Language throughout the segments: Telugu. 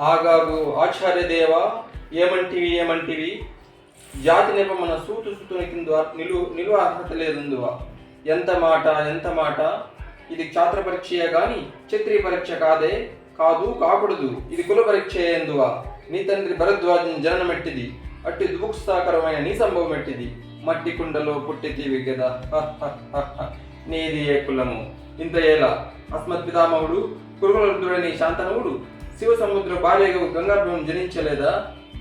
ఆగాగు ఆచార్యదేవ, ఏమంటివి జాతి నెపమన సూతు సుతుని కింద నిలువ అర్హత లేదుందువా. ఎంత మాట, ఇది క్షాత్ర పరీక్షయే గాని క్షత్రియ పరీక్ష కాకూడదు, ఇది కుల పరీక్ష ఎందువా. నీ తండ్రి భరద్వాజుని జననమెట్టిది, అట్టి దుఃఖాకరమైన నీ సంభవం ఎట్టిది. మట్టి కుండలో పుట్టితివి గదా, నీది ఏ కులము. ఇంత ఏలా అస్మత్ పితామహుడు కురుకులరుద్రుడని శాంతనవుడు శివ సముద్ర భార్యగా గంగాభ్యం జనించలేదా.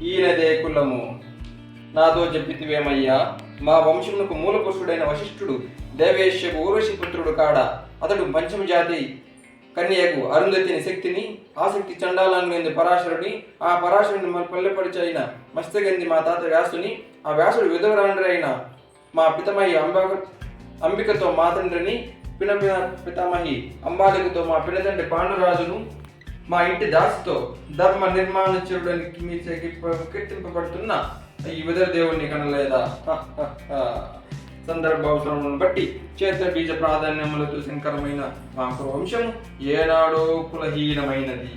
ఈయనదే కులము. నాతో చెప్పితివేమయ్యా, మా వంశమునకు మూల పురుషుడైన వశిష్ఠుడు దేవేశ్యకు ఊర్వశి పుత్రుడు కాడా. అతడు పంచమ జాతి కన్యకు అరుంధతిని శక్తిని, ఆసక్తి చండాలంది పరాశరుని, ఆ పరాశరుని పల్లెపరిచైన మత్స్యగంధి మా తాత వ్యాసుని, ఆ వ్యాసుడు విధవరాండ్రి అయిన మా పితమహి అంబికతో మా తండ్రిని, పితామహి అంబాలికతో మా పినతండ్రి పాండురాజును, మా ఇంటి దాసితో ధర్మ నిర్మాణచురుడానికి మీ కీర్తింపబడుతున్న ఈ విధర దేవుణ్ణి కనలేదా. సందర్భావసరములను బట్టి చేత బీజ ప్రాధాన్యములతో శంకరమైన మా వంశము ఏనాడో కులహీనమైనది.